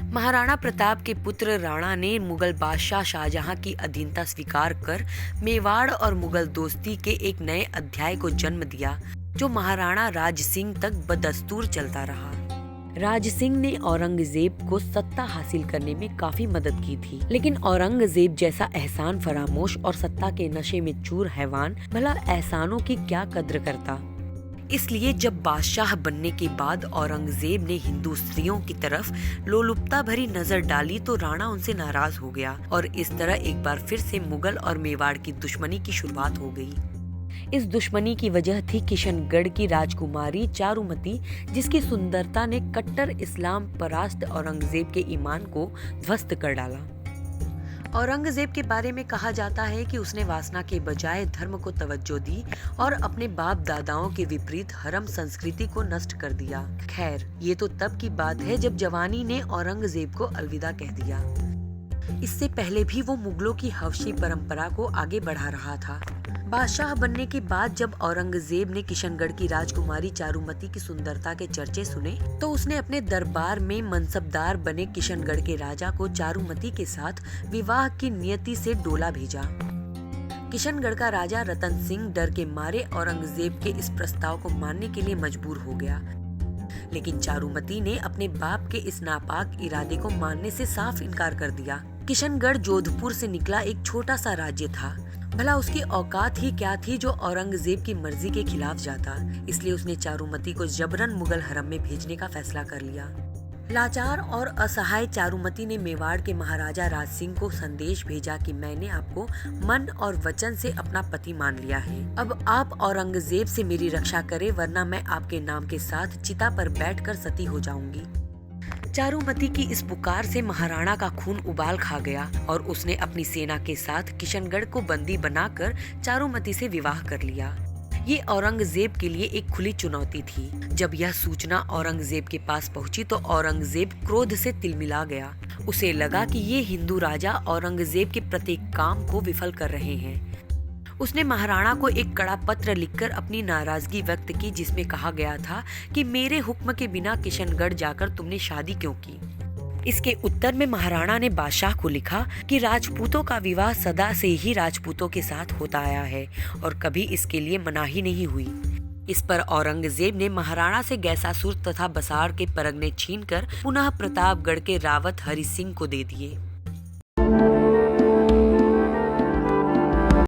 महाराणा प्रताप के पुत्र राणा ने मुगल बादशाह शाहजहां की अधीनता स्वीकार कर मेवाड़ और मुगल दोस्ती के एक नए अध्याय को जन्म दिया, जो महाराणा राज सिंह तक बदस्तूर चलता रहा। राज सिंह ने औरंगजेब को सत्ता हासिल करने में काफी मदद की थी, लेकिन औरंगजेब जैसा एहसान फरामोश और सत्ता के नशे में चूर हैवान भला एहसानों की क्या कद्र करता। इसलिए जब बादशाह बनने के बाद औरंगजेब ने हिंदू स्त्रियों की तरफ लोलुपता भरी नजर डाली तो राणा उनसे नाराज हो गया और इस तरह एक बार फिर से मुगल और मेवाड़ की दुश्मनी की शुरुआत हो गई। इस दुश्मनी की वजह थी किशनगढ़ की राजकुमारी चारुमती, जिसकी सुंदरता ने कट्टर इस्लाम परास्त औरंगजेब के ईमान को ध्वस्त कर डाला। औरंगजेब के बारे में कहा जाता है कि उसने वासना के बजाय धर्म को तवज्जो दी और अपने बाप दादाओं के विपरीत हरम संस्कृति को नष्ट कर दिया। खैर, ये तो तब की बात है जब जवानी ने औरंगजेब को अलविदा कह दिया। इससे पहले भी वो मुगलों की हवशी परंपरा को आगे बढ़ा रहा था। बादशाह बनने के बाद जब औरंगजेब ने किशनगढ़ की राजकुमारी चारुमती की सुंदरता के चर्चे सुने तो उसने अपने दरबार में मनसबदार बने किशनगढ़ के राजा को चारुमती के साथ विवाह की नियति से डोला भेजा। किशनगढ़ का राजा रतन सिंह डर के मारे औरंगजेब के इस प्रस्ताव को मानने के लिए मजबूर हो गया, लेकिन चारुमती ने अपने बाप के इस नापाक इरादे को मानने से साफ इनकार कर दिया। किशनगढ़ जोधपुर से निकला एक छोटा सा राज्य था, भला उसकी औकात ही क्या थी जो औरंगजेब की मर्जी के खिलाफ जाता। इसलिए उसने चारुमती को जबरन मुगल हरम में भेजने का फैसला कर लिया। लाचार और असहाय चारुमती ने मेवाड़ के महाराजा राज सिंह को संदेश भेजा कि मैंने आपको मन और वचन से अपना पति मान लिया है। अब आप औरंगजेब से मेरी रक्षा करें, वरना मैं आपके नाम के साथ चिता पर बैठकर सती हो जाऊंगी। चारुमती की इस पुकार से महाराणा का खून उबाल खा गया और उसने अपनी सेना के साथ किशनगढ़ को बंदी बनाकर चारुमती से विवाह कर लिया। ये औरंगजेब के लिए एक खुली चुनौती थी। जब यह सूचना औरंगजेब के पास पहुंची तो औरंगजेब क्रोध से तिलमिला गया। उसे लगा कि ये हिंदू राजा औरंगजेब के प्रत्येक काम को विफल कर रहे हैं। उसने महाराणा को एक कड़ा पत्र लिखकर अपनी नाराजगी व्यक्त की, जिसमें कहा गया था कि मेरे हुक्म के बिना किशनगढ़ जाकर तुमने शादी क्यों की। इसके उत्तर में महाराणा ने बादशाह को लिखा कि राजपूतों का विवाह सदा से ही राजपूतों के साथ होता आया है और कभी इसके लिए मनाही नहीं हुई। इस पर औरंगजेब ने महाराणा से गैसासुर तथा बसाड़ के परगने छीनकर पुनः प्रतापगढ़ के रावत हरि सिंह को दे दिए।